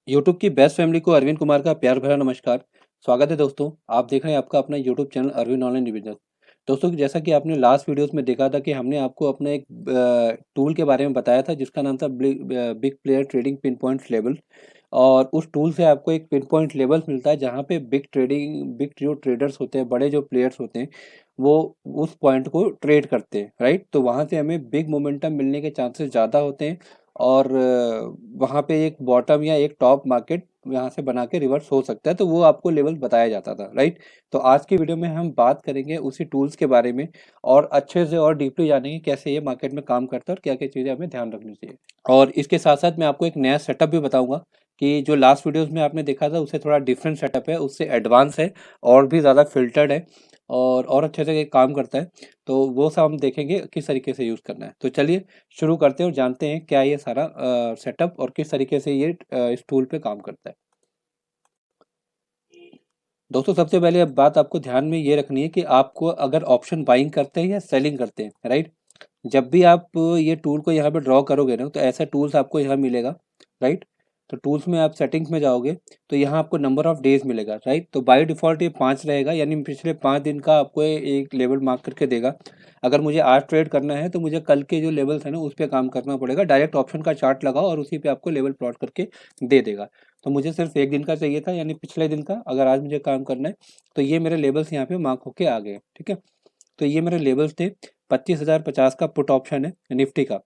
YouTube की best family को अरविंद कुमार का प्यार भरा नमस्कार। स्वागत है दोस्तों, आप देख रहे हैं आपका अपना YouTube channel Arvind online division. दोस्तों, जैसा कि आपने लास्ट वीडियोस में देखा था कि हमने आपको अपना एक टूल के बारे में बताया था जिसका नाम था big player trading pin point level. और उस टूल से आपको एक पिन पॉइंट लेवल मिलता है जहाँ पे बिग जो ट्रेडर्स होते हैं, बड़े जो प्लेयर्स होते हैं, वो उस पॉइंट को ट्रेड करते हैं, राइट। तो वहाँ से हमें बिग मोमेंटम मिलने के चांसेस ज़्यादा होते हैं। और वहाँ पे एक बॉटम या एक टॉप मार्केट यहाँ से बना के रिवर्स हो सकता है, तो वो आपको लेवल बताया जाता था, राइट। तो आज की वीडियो में हम बात करेंगे उसी टूल्स के बारे में और अच्छे से और डीपली जानेंगे कैसे ये मार्केट में काम करता है और क्या क्या चीज़ें हमें ध्यान रखनी चाहिए। और इसके साथ साथ मैं आपको एक नया सेटअप भी बताऊंगा कि जो लास्ट वीडियोस में आपने देखा था उससे थोड़ा डिफरेंट सेटअप है, उससे एडवांस है और भी ज़्यादा फिल्टर्ड है और अच्छे से ये काम करता है। तो वो सब हम देखेंगे किस तरीके से यूज़ करना है। तो चलिए शुरू करते हैं और जानते हैं क्या ये सारा सेटअप और किस तरीके से ये इस टूल पे काम करता है। दोस्तों, सबसे पहले अब बात आपको ध्यान में ये रखनी है कि आपको अगर ऑप्शन बाइंग करते हैं या सेलिंग करते हैं, राइट। जब भी आप ये टूल को यहाँ पे ड्रॉ करोगे ना, तो ऐसा टूल्स आपको यहाँ मिलेगा, राइट। तो टूल्स में आप सेटिंग्स में जाओगे तो यहाँ आपको नंबर ऑफ डेज मिलेगा, राइट। तो बाय डिफ़ॉल्ट ये 5 रहेगा, यानी पिछले 5 दिन का आपको एक लेवल मार्क करके देगा। अगर मुझे आज ट्रेड करना है तो मुझे कल के जो लेवल्स हैं ना उस पे काम करना पड़ेगा। डायरेक्ट ऑप्शन का चार्ट लगाओ और उसी पे आपको लेवल प्लॉट करके दे देगा। तो मुझे सिर्फ 1 दिन का चाहिए था, यानी पिछले दिन का। अगर आज मुझे काम करना है तो ये मेरे लेवल्स यहाँ पे मार्क होके आ गए, ठीक है। तो ये मेरे लेवल्स थे। 25,050 का पुट ऑप्शन है निफ्टी का।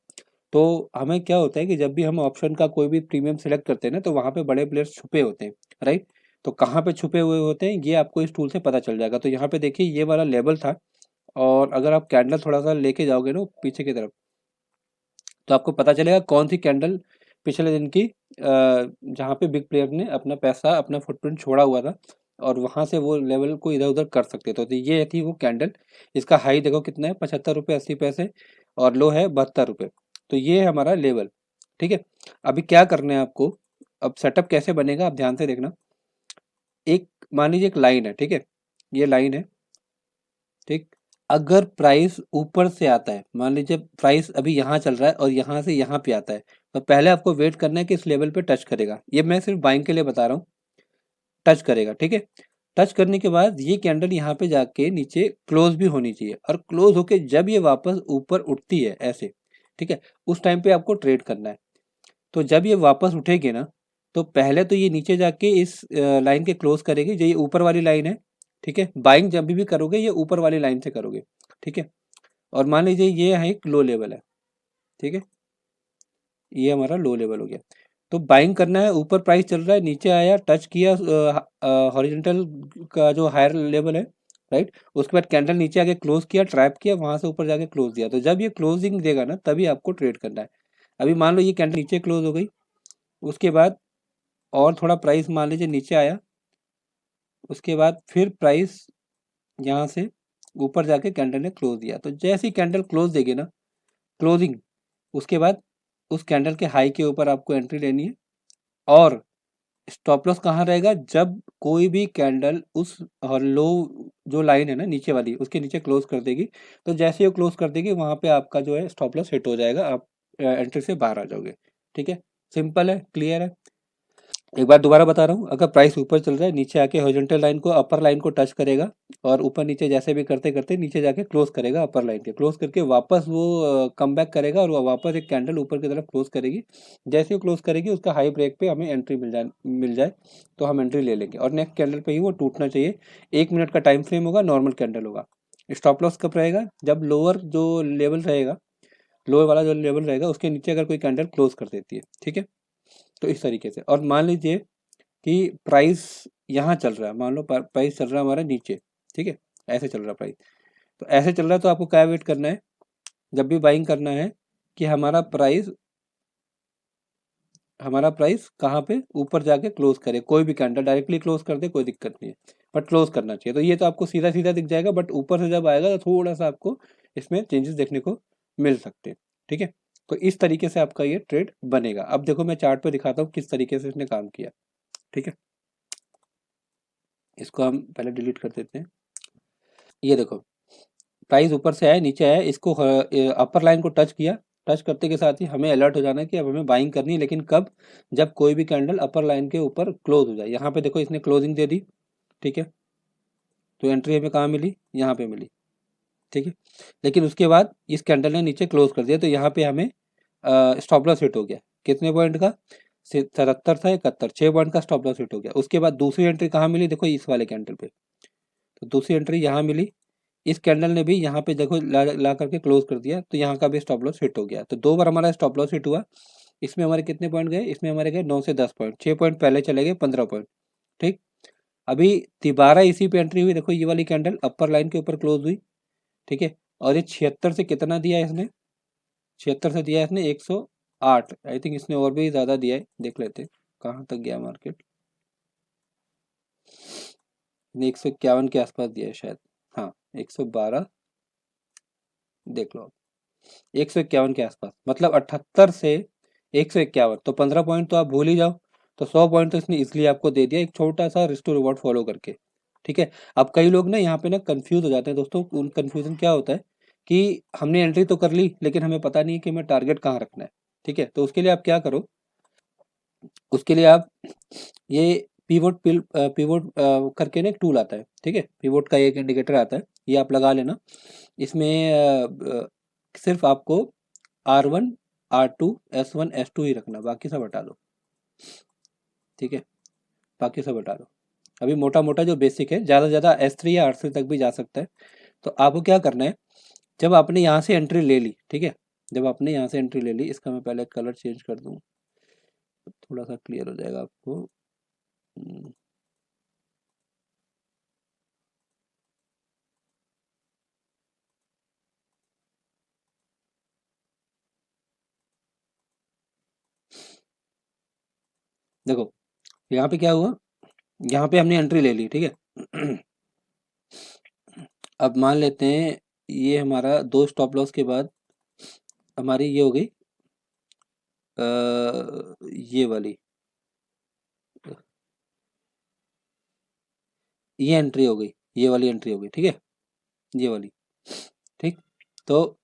तो हमें क्या होता है कि जब भी हम ऑप्शन का कोई भी प्रीमियम सेलेक्ट करते हैं ना, तो वहाँ पे बड़े प्लेयर्स छुपे होते हैं, राइट। तो कहाँ पे छुपे हुए होते हैं ये आपको इस टूल से पता चल जाएगा। तो यहाँ पे देखिए ये वाला लेवल था। और अगर आप कैंडल थोड़ा सा लेके जाओगे ना पीछे की तरफ, तो आपको पता चलेगा कौन सी कैंडल पिछले दिन की जहाँ पे बिग प्लेयर ने अपना पैसा अपना फुटप्रिंट छोड़ा हुआ था और वहां से वो लेवल को इधर उधर कर सकते थे। तो ये थी वो कैंडल। इसका हाई देखो कितना है, 75 रुपये 80 पैसे। और लो है 72 रुपये। तो ये है हमारा लेवल, ठीक है। अभी क्या करना है आपको, अब सेटअप कैसे बनेगा आप ध्यान से देखना। एक मान लीजिए एक लाइन है, ठीक है। ये लाइन है, ठीक। अगर प्राइस ऊपर से आता है, मान लीजिए प्राइस अभी यहाँ चल रहा है और यहाँ से यहाँ पे आता है, तो पहले आपको वेट करना है कि इस लेवल पे टच करेगा। ये मैं सिर्फ बाइंग के लिए बता रहा हूँ। टच करेगा, ठीक है। टच करने के बाद ये कैंडल यहाँ पे जाके नीचे क्लोज भी होनी चाहिए, और क्लोज होके जब ये वापस ऊपर उठती है ऐसे, ठीक है, उस टाइम पे आपको ट्रेड करना है। तो जब ये वापस उठेगी ना, तो पहले तो ये नीचे जाके इस लाइन के क्लोज करेगी जो ये ऊपर वाली लाइन है, ठीक है। बाइंग जब भी करोगे ये ऊपर वाली लाइन से करोगे, ठीक है। और मान लीजिए ये है एक लो लेवल है, ठीक है। ये हमारा लो लेवल हो गया। तो बाइंग करना है, ऊपर प्राइस चल रहा है, नीचे आया, टच किया हॉरिजॉन्टल का जो हायर लेवल है, राइट। उसके बाद कैंडल नीचे आके क्लोज किया, ट्रैप किया, वहां से ऊपर जाके क्लोज दिया। तो जब ये क्लोजिंग देगा ना तभी आपको ट्रेड करना है। अभी मान लो ये कैंडल नीचे क्लोज हो गई, उसके बाद और थोड़ा प्राइस मान लीजिए नीचे आया, उसके बाद फिर प्राइस यहाँ से ऊपर जाके कैंडल ने क्लोज दिया। तो जैसे ही कैंडल क्लोज देगी ना, क्लोजिंग, उसके बाद उस कैंडल के हाई के ऊपर आपको एंट्री लेनी है। और स्टॉप लॉस कहाँ रहेगा, जब कोई भी कैंडल उस और लो जो लाइन है ना नीचे वाली उसके नीचे क्लोज कर देगी। तो जैसे ही वो क्लोज कर देगी वहां पे आपका जो है स्टॉप लॉस हिट हो जाएगा, आप एंट्री से बाहर आ जाओगे, ठीक है। सिंपल है, क्लियर है। एक बार दोबारा बता रहा हूँ, अगर प्राइस ऊपर चल रहा है, नीचे आके हॉरिजॉन्टल लाइन को अपर लाइन को टच करेगा और ऊपर नीचे जैसे भी करते करते नीचे जाके क्लोज करेगा, अपर लाइन के क्लोज करके वापस वो कम बैक करेगा और वो वापस एक कैंडल ऊपर की तरफ क्लोज करेगी। जैसे ही क्लोज करेगी उसका हाई ब्रेक पे हमें एंट्री मिल जाए तो हम एंट्री ले लेंगे और नेक्स्ट कैंडल पे ही वो टूटना चाहिए। 1 मिनट का टाइम फ्रेम होगा, नॉर्मल कैंडल होगा। स्टॉप लॉस कब रहेगा, जब लोअर जो लेवल रहेगा, लोअर वाला जो लेवल रहेगा उसके नीचे अगर कोई कैंडल क्लोज कर देती है, ठीक है। तो इस तरीके से। और मान लीजिए कि प्राइस यहाँ चल रहा है, मान लो प्राइस चल रहा है हमारा नीचे, ठीक है। ऐसे चल रहा है प्राइस। तो ऐसे चल रहा है तो आपको क्या वेट करना है, जब भी बाइंग करना है, कि हमारा प्राइस कहाँ पे ऊपर जाके क्लोज करे। कोई भी कैंडल डायरेक्टली क्लोज कर दे कोई दिक्कत नहीं है, बट क्लोज करना चाहिए। तो ये तो आपको सीधा सीधा दिख जाएगा, बट ऊपर से जब आएगा तो थोड़ा सा आपको इसमें चेंजेस देखने को मिल सकते हैं, ठीक है। तो इस तरीके से आपका ये ट्रेड बनेगा। अब देखो मैं चार्ट पे दिखाता हूँ किस तरीके से इसने काम किया, ठीक है। इसको हम पहले डिलीट कर देते हैं। ये देखो, प्राइस ऊपर से आया नीचे आया, इसको अपर लाइन को टच किया, टच करते के साथ ही हमें अलर्ट हो जाना है कि अब हमें बाइंग करनी है, लेकिन कब? जब कोई भी कैंडल अपर लाइन के ऊपर क्लोज हो जाए। यहाँ पे देखो इसने क्लोजिंग दे दी, ठीक है, तो एंट्री हमें कहाँ मिली? यहाँ पे मिली, ठीक है। लेकिन उसके बाद इस कैंडल ने नीचे क्लोज कर दिया, तो यहाँ पे हमें स्टॉप लॉस हिट हो गया। कितने पॉइंट का? 77 था 71, 6 पॉइंट का स्टॉप लॉस हिट हो गया। उसके बाद दूसरी एंट्री कहाँ मिली? देखो इस वाले कैंडल पे, तो दूसरी एंट्री यहाँ मिली। इस कैंडल ने भी यहाँ पे देखो ला करके क्लोज कर दिया, तो यहाँ का भी स्टॉप लॉस हिट हो गया। तो 2 बार हमारा स्टॉप लॉस हिट हुआ। इसमें हमारे कितने पॉइंट गए? इसमें हमारे गए 9 से 10 पॉइंट, 6 पॉइंट पहले चले गए, 15 पॉइंट, ठीक। अभी दोबारा इसी पे एंट्री हुई, देखो ये वाली कैंडल अपर लाइन के ऊपर क्लोज हुई, ठीक है। और ये 76 से कितना दिया है इसने? 76 से दिया है इसने 108। आई थिंक इसने और भी ज़्यादा दिया है, देख लेते हैं कहाँ तक गया मार्केट। 151 के आसपास दिया है शायद, हाँ 112, देख लो, 151 के आसपास, मतलब 78 से 151, तो 15 पॉइंट तो आप भूल ही जाओ। तो 100 पॉइंट तो इसने इसलिए आपको दे दिया, एक छोटा सा रिस्क टू रिवॉर्ड फॉलो करके, ठीक है। अब कई लोग ना यहाँ पे ना कंफ्यूज हो जाते हैं दोस्तों। उन कन्फ्यूजन क्या होता है कि हमने एंट्री तो कर ली, लेकिन हमें पता नहीं है कि हमें टारगेट कहाँ रखना है, ठीक है। तो उसके लिए आप क्या करो, उसके लिए आप ये पिवोट करके ना एक टूल आता है, ठीक है। पिवोट का एक इंडिकेटर आता है, ये आप लगा लेना। इसमें सिर्फ आपको R1, R2, S1, S2 ही रखना, बाकी सब हटा दो, ठीक है, बाकी सब हटा दो। अभी मोटा मोटा जो बेसिक है, ज़्यादा से ज़्यादा S3 या R3 तक भी जा सकता है। तो आपको क्या करना है, जब आपने यहाँ से एंट्री ले ली, ठीक है, जब आपने यहाँ से एंट्री ले ली, इसका मैं पहले कलर चेंज कर दूँ, थोड़ा सा क्लियर हो जाएगा आपको। देखो यहाँ पे क्या हुआ, यहाँ पे हमने एंट्री ले ली, ठीक है। अब मान लेते हैं ये हमारा 2 स्टॉप लॉस के बाद हमारी ये हो गई ये वाली, ये एंट्री हो गई, ये वाली एंट्री हो गई, ठीक है, ये वाली, ठीक। तो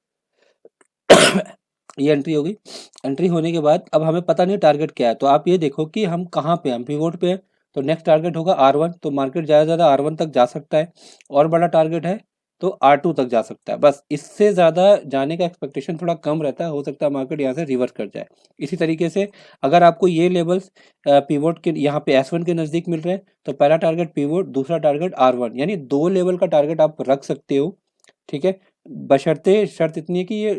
ये एंट्री हो गई। एंट्री होने के बाद अब हमें पता नहीं टारगेट क्या है, तो आप ये देखो कि हम कहाँ पे हैं, हम पिवोट पे हैं, तो नेक्स्ट टारगेट होगा R1, तो मार्केट ज़्यादा से ज़्यादा R1 तक जा सकता है। और बड़ा टारगेट है तो R2 तक जा सकता है, बस इससे ज़्यादा जाने का एक्सपेक्टेशन थोड़ा कम रहता है, हो सकता है मार्केट यहाँ से रिवर्स कर जाए। इसी तरीके से अगर आपको ये लेवल्स पिवोट के यहाँ पे S1 के नज़दीक मिल रहे हैं, तो पहला टारगेट पिवोट, दूसरा टारगेट R1, यानी 2 लेवल का टारगेट आप रख सकते हो, ठीक है। बशर्ते शर्त इतनी है कि ये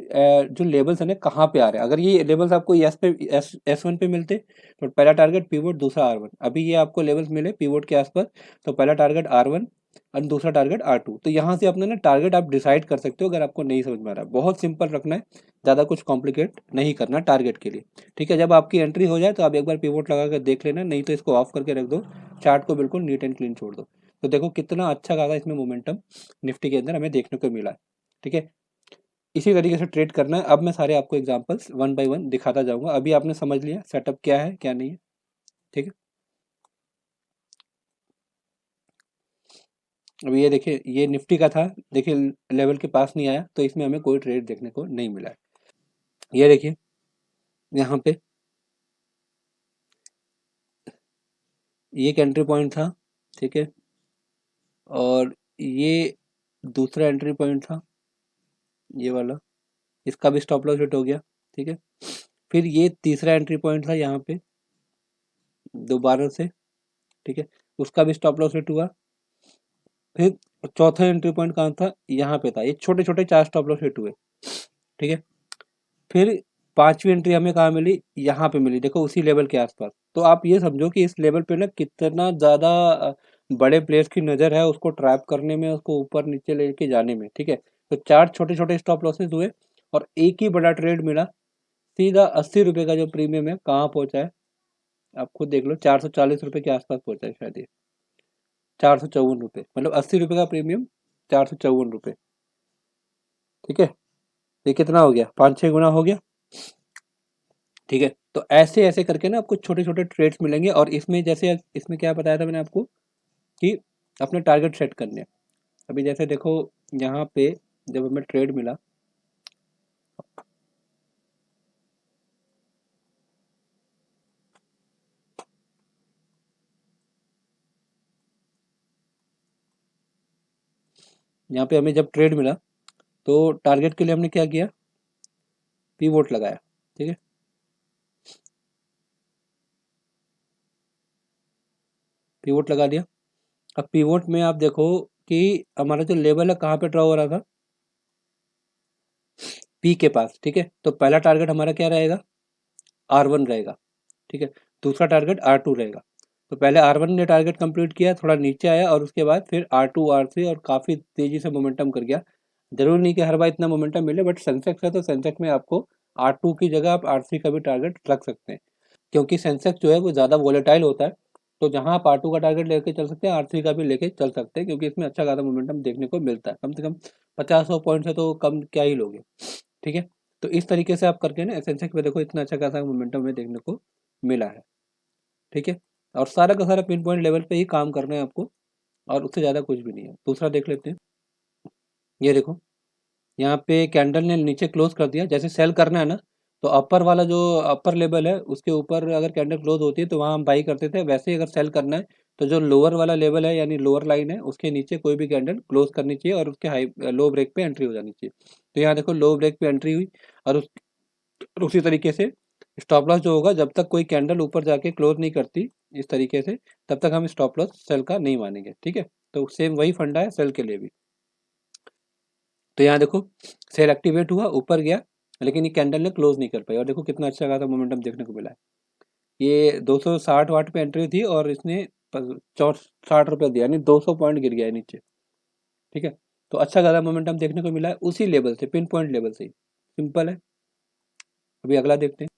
जो लेवल्स है ना कहाँ पे आ रहे हैं। अगर ये लेवल्स आपको S1 पे मिलते तो पहला टारगेट पिवोट, दूसरा R1। अभी ये आपको लेवल्स मिले पिवोट के आसपास, तो पहला टारगेट R1 और दूसरा टारगेट R2। तो यहाँ से अपना ना टारगेट आप डिसाइड कर सकते हो, अगर आपको नहीं समझ में आ रहा है। बहुत सिंपल रखना है, ज़्यादा कुछ कॉम्प्लिकेट नहीं करना टारगेट के लिए, ठीक है। जब आपकी एंट्री हो जाए तो आप एक बार पिवोट लगा कर देख लेना, नहीं तो इसको ऑफ करके रख दो, चार्ट को बिल्कुल नीट एंड क्लीन छोड़ दो। तो देखो कितना अच्छा खासा इसमें मोमेंटम निफ्टी के अंदर हमें देखने को मिला है, ठीक है। इसी तरीके से ट्रेड करना है। अब मैं सारे आपको एग्जांपल्स वन बाय वन दिखाता जाऊंगा। अभी आपने समझ लिया सेटअप क्या है क्या नहीं है, ठीक है। अब ये देखिए, ये निफ्टी का था, देखिए लेवल के पास नहीं आया, तो इसमें हमें कोई ट्रेड देखने को नहीं मिला है। ये देखिए यहाँ पे ये एक एंट्री पॉइंट था, ठीक है, और ये दूसरा एंट्री पॉइंट था, ये वाला, इसका भी स्टॉप लॉस हिट हो गया, ठीक है। फिर ये तीसरा एंट्री पॉइंट था यहाँ पे दोबारा से, ठीक है, उसका भी स्टॉप लॉस हिट हुआ। फिर चौथा एंट्री पॉइंट कहाँ था? यहाँ पे था। ये छोटे छोटे 4 स्टॉप लॉस हिट हुए, ठीक है। फिर पांचवी एंट्री हमें कहाँ मिली? यहाँ पे मिली, देखो उसी लेवल के आसपास। तो आप ये समझो कि इस लेवल पे ना कितना ज़्यादा बड़े प्लेयर्स की नज़र है उसको ट्रैप करने में, उसको ऊपर नीचे लेके जाने में, ठीक है। तो 4 छोटे छोटे स्टॉप लॉसेस हुए और एक ही बड़ा ट्रेड मिला, सीधा 80 रुपये का जो प्रीमियम है कहाँ पहुँचा है आप खुद देख लो, 440 रुपये के आसपास पहुँचा है शायद ये, 454 रुपये, मतलब 80 रुपये का प्रीमियम, 454 रुपये, ठीक है। ये कितना हो गया? 5-6 गुना हो गया, ठीक है। तो ऐसे ऐसे करके ना आपको छोटे छोटे ट्रेड्स मिलेंगे। और इसमें जैसे इसमें क्या बताया था मैंने आपको कि अपने टारगेट सेट करने हैं। अभी जैसे देखो यहाँ पे जब हमें ट्रेड मिला, यहाँ पे हमें जब ट्रेड मिला तो टारगेट के लिए हमने क्या किया, पीवोट लगाया। ठीक है, पीवोट लगा दिया। अब पीवोट में आप देखो कि हमारा जो लेवल है कहाँ पे ड्रॉ हो रहा था, पी के पास। ठीक है, तो पहला टारगेट हमारा क्या रहेगा, R1 रहेगा। ठीक है, दूसरा टारगेट R2 रहेगा। तो पहले R1 ने टारगेट कंप्लीट किया, थोड़ा नीचे आया, और उसके बाद फिर R2 R3 और काफ़ी तेज़ी से मोमेंटम कर गया। जरूरी नहीं कि हर बार इतना मोमेंटम मिले, बट सेंसेक्स है तो सेंसेक्स में आपको R2 की जगह आप R3 का भी टारगेट रख सकते हैं, क्योंकि सेंसेक्स जो है वो ज़्यादा वोलेटाइल होता है। तो जहाँ आप R2 का टारगेट लेके चल सकते हैं, R3 का भी लेके चल सकते हैं, क्योंकि इसमें अच्छा खासा मोमेंटम देखने को मिलता है। कम से कम 50-100 पॉइंट से तो कम क्या ही लोगे। ठीक है, तो इस तरीके से आप करके ना सेंसेक्स में देखो इतना अच्छा खासा मोमेंटम हमें देखने को मिला है। ठीक है, और सारा का सारा पिन पॉइंट लेवल पे ही काम करना है आपको, और उससे ज़्यादा कुछ भी नहीं है। दूसरा देख लेते हैं, ये देखो यहाँ पे कैंडल ने नीचे क्लोज कर दिया। जैसे सेल करना है ना, तो अपर वाला जो अपर लेवल है उसके ऊपर अगर कैंडल क्लोज होती है तो वहाँ हम बाई करते थे। वैसे ही अगर सेल करना है तो जो लोअर वाला लेवल है यानी लोअर लाइन है उसके नीचे कोई भी कैंडल क्लोज करनी चाहिए और उसके हाई लो ब्रेक पे एंट्री हो जानी चाहिए। तो यहाँ देखो लो ब्रेक पे एंट्री हुई, और उसी तरीके से स्टॉप लॉस जो होगा, जब तक कोई कैंडल ऊपर जाके क्लोज नहीं करती इस तरीके से, तब तक हम स्टॉप लॉस सेल का नहीं मानेंगे। ठीक है, तो सेम वही फंडा है सेल के लिए भी। तो यहाँ देखो सेल एक्टिवेट हुआ, ऊपर गया, लेकिन ये कैंडल ने क्लोज नहीं कर पाई, और देखो कितना अच्छा खासा मोमेंटम देखने को मिला है। ये 260 वाट पे एंट्री थी और इसने 60 रुपये दिया, यानी 200 पॉइंट गिर गया है नीचे। ठीक है, तो अच्छा खासा मोमेंटम देखने को मिला है उसी लेवल से, पिन पॉइंट लेवल से ही। सिंपल है। अभी अगला देखते हैं,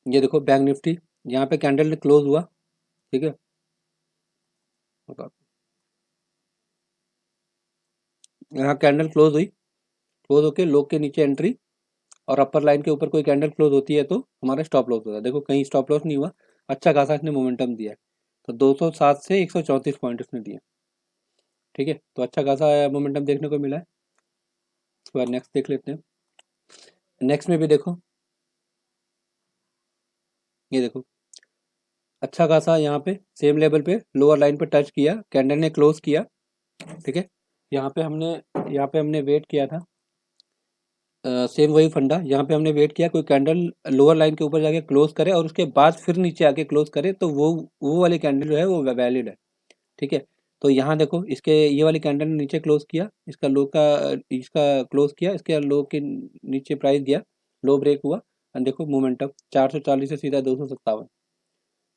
ये देखो बैंक निफ्टी, यहाँ पे कैंडल ने क्लोज हुआ। ठीक है, यहाँ कैंडल क्लोज हुई, क्लोज होके लो के नीचे एंट्री, और अपर लाइन के ऊपर कोई कैंडल क्लोज होती है तो हमारा स्टॉप लॉस होता है। देखो कहीं स्टॉप लॉस नहीं हुआ, अच्छा खासा इसने मोमेंटम दिया है। तो 207 से 134 पॉइंट इसने दिए। ठीक है, तो अच्छा खासा मोमेंटम देखने को मिला है। उसके बाद नेक्स्ट देख लेते हैं। नेक्स्ट में भी देखो, ये देखो अच्छा खासा यहाँ पे सेम लेवल पे लोअर लाइन पे टच किया, कैंडल ने क्लोज किया। ठीक है, यहाँ पे हमने यहाँ पे हमने वेट किया था, सेम वही फंडा। यहाँ पे हमने वेट किया कोई कैंडल लोअर लाइन के ऊपर जाके क्लोज करे और उसके बाद फिर नीचे आके क्लोज करे, तो वो वाली कैंडल जो है वो वैलिड है। ठीक है, तो यहाँ देखो इसके ये वाली कैंडल ने नीचे क्लोज किया, इसका क्लोज किया, इसके लो के नीचे प्राइस गया, लो ब्रेक हुआ, और देखो मोमेंटम 440 से सीधा 257।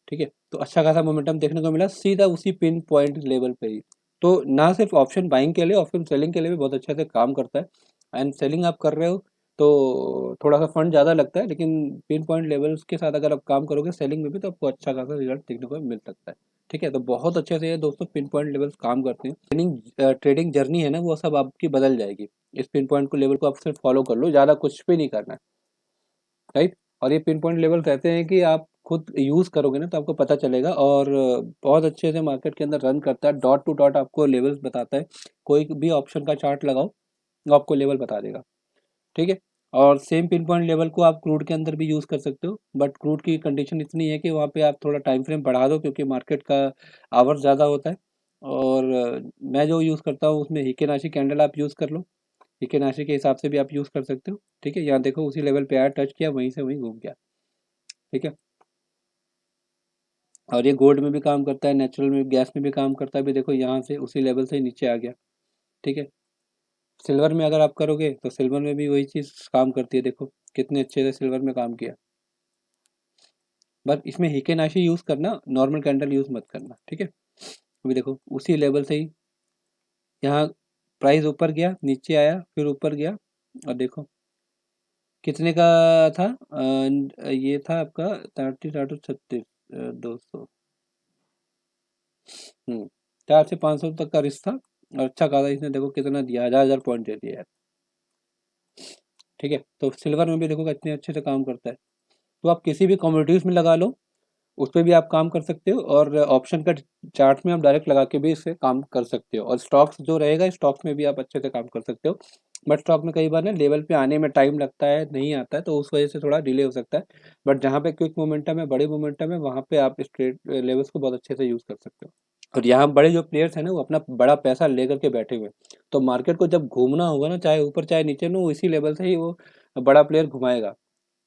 ठीक है, तो अच्छा खासा मोमेंटम देखने को मिला सीधा उसी पिन पॉइंट लेवल पे ही। तो ना सिर्फ ऑप्शन बाइंग के लिए, ऑप्शन सेलिंग के लिए भी बहुत अच्छे से काम करता है। एंड सेलिंग आप कर रहे हो तो थोड़ा सा फंड ज़्यादा लगता है, लेकिन पिन पॉइंट लेवल्स के साथ अगर आप काम करोगे सेलिंग में भी, तो आपको अच्छा खासा रिजल्ट देखने को मिल सकता है। ठीक है, तो बहुत अच्छे से ये दोस्तों पिन पॉइंट लेवल्स काम करते हैं। ट्रेडिंग जर्नी है ना, वो सब आपकी बदल जाएगी। इस पिन पॉइंट को लेवल को आप सिर्फ फॉलो कर लो, ज़्यादा कुछ भी नहीं करना है। राइट, और ये पिन पॉइंट लेवल कहते हैं कि आप खुद यूज़ करोगे ना तो आपको पता चलेगा, और बहुत अच्छे से मार्केट के अंदर रन करता है। डॉट टू डॉट आपको लेवल्स बताता है। कोई भी ऑप्शन का चार्ट लगाओ, वो आपको लेवल बता देगा। ठीक है, और सेम पिन पॉइंट लेवल को आप क्रूड के अंदर भी यूज़ कर सकते हो, बट क्रूड की कंडीशन इतनी है कि वहाँ पे आप थोड़ा टाइम फ्रेम बढ़ा दो, क्योंकि मार्केट का आवर ज़्यादा होता है। और मैं जो यूज़ करता हूँ उसमें हिकेनाशी कैंडल आप यूज़ कर लो, हिकेनाशी के हिसाब से भी आप यूज़ कर सकते हो। ठीक है, यहाँ देखो उसी लेवल पे आया, टच किया, वहीं से वहीं घूम गया। ठीक है, और ये गोल्ड में भी काम करता है, नेचुरल में, गैस में भी काम करता है। अभी देखो यहाँ से उसी लेवल से ही नीचे आ गया। ठीक है, सिल्वर में अगर आप करोगे तो सिल्वर में भी वही चीज़ काम करती है। देखो कितने अच्छे से सिल्वर में काम किया, बस इसमें हिकेनाशी यूज़ करना, नॉर्मल कैंडल यूज़ मत करना। ठीक है, अभी देखो उसी लेवल से ही यहाँ प्राइस ऊपर गया, नीचे आया, फिर ऊपर गया, और देखो कितने का था, ये था आपका 36 200, 4 से 500 तक का रिस्क था, और अच्छा खासा इसने देखो कितना दिया, 1000 पॉइंट दे दिया है। ठीक है, तो सिल्वर में भी देखो कितने अच्छे से काम करता है। तो आप किसी भी कमोडिटीज़ में लगा लो, उस पे भी आप काम कर सकते हो, और ऑप्शन का चार्ट में आप डायरेक्ट लगा के भी इससे काम कर सकते हो, और स्टॉक्स जो रहेगा स्टॉक्स में भी आप अच्छे से काम कर सकते हो। बट स्टॉक में कई बार ना लेवल पे आने में टाइम लगता है, नहीं आता है, तो उस वजह से थोड़ा डिले हो सकता है। बट जहाँ पे क्विक मोमेंटम है, बड़े मोमेंटम है, वहाँ पे आप स्ट्रेट लेवल्स को बहुत अच्छे से यूज़ कर सकते हो। और यहाँ बड़े जो प्लेयर्स हैं ना वो अपना बड़ा पैसा लेकर के बैठे हुए हैं। तो मार्केट को जब घूमना होगा ना, चाहे ऊपर चाहे नीचे, ना वो इसी लेवल से ही वो बड़ा प्लेयर घुमाएगा।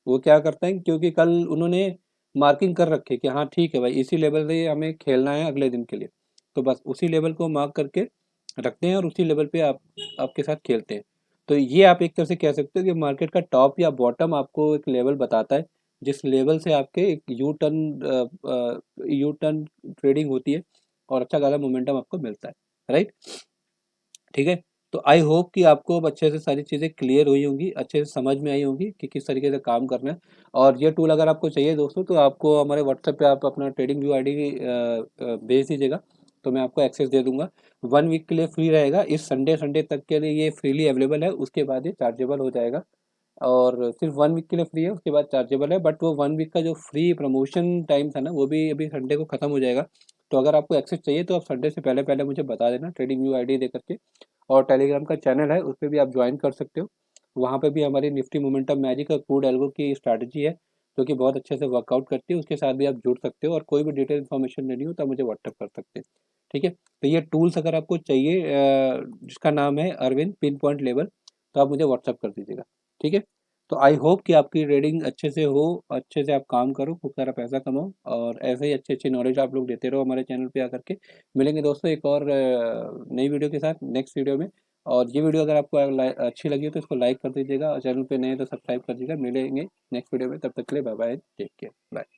वो क्या करते हैं, क्योंकि कल उन्होंने मार्किंग कर रखी है कि हाँ ठीक है भाई, इसी लेवल से हमें खेलना है अगले दिन के लिए। तो बस उसी लेवल को मार्क करके रखते हैं और उसी लेवल पे आप आपके साथ खेलते हैं। तो ये आप एक तरह से कह सकते हो कि मार्केट का टॉप या बॉटम आपको एक लेवल बताता है, जिस लेवल से आपके एक यू टर्न ट्रेडिंग होती है और अच्छा खासा मोमेंटम आपको मिलता है, राइट। ठीक है। तो आई होप कि आपको अब अच्छे से सारी चीज़ें क्लियर हुई होंगी, अच्छे से समझ में आई होंगी कि किस तरीके से काम करना है। और ये टूल अगर आपको चाहिए दोस्तों, तो आपको हमारे व्हाट्सएप पे आप अपना ट्रेडिंग व्यू आईडी भेज दीजिएगा, तो मैं आपको एक्सेस दे दूंगा। 1 वीक के लिए फ्री रहेगा, इस संडे संडे तक के लिए ये फ्रीली अवेलेबल है, उसके बाद ये चार्जेबल हो जाएगा। और सिर्फ 1 वीक के लिए फ्री है, उसके बाद चार्जेबल है। बट वो 1 वीक का जो फ्री प्रमोशन टाइम था ना, वो भी अभी संडे को ख़त्म हो जाएगा। तो अगर आपको एक्सेस चाहिए तो आप संडे से पहले पहले मुझे बता देना, ट्रेडिंग व्यू आईडी दे करके। और टेलीग्राम का चैनल है, उस पर भी आप ज्वाइन कर सकते हो। वहाँ पे भी हमारी निफ्टी मोमेंटम मैजिक और क्रूड एल्गो की स्ट्रैटेजी है, जो कि बहुत अच्छे से वर्कआउट करती है, उसके साथ भी आप जुड़ सकते हो। और कोई भी डिटेल इन्फॉर्मेशन लेनी हो तो आप मुझे व्हाट्सअप कर सकते हैं। ठीक है। तो ये टूल्स अगर आपको चाहिए, जिसका नाम है अरविंद पिन पॉइंट लेवल, तो आप मुझे व्हाट्सअप कर दीजिएगा। ठीक है। तो आई होप कि आपकी ट्रेडिंग अच्छे से हो, अच्छे से आप काम करो, खूब सारा पैसा कमाओ, और ऐसे ही अच्छी अच्छी नॉलेज आप लोग देते रहो हमारे चैनल पे आकर के। मिलेंगे दोस्तों एक और नई वीडियो के साथ नेक्स्ट वीडियो में। और ये वीडियो अगर आपको अच्छी लगी हो तो इसको लाइक कर दीजिएगा, और चैनल पे नए हैं तो सब्सक्राइब कर दीजिएगा। मिलेंगे नेक्स्ट वीडियो में, तब तक के लिए bye bye, take care, bye.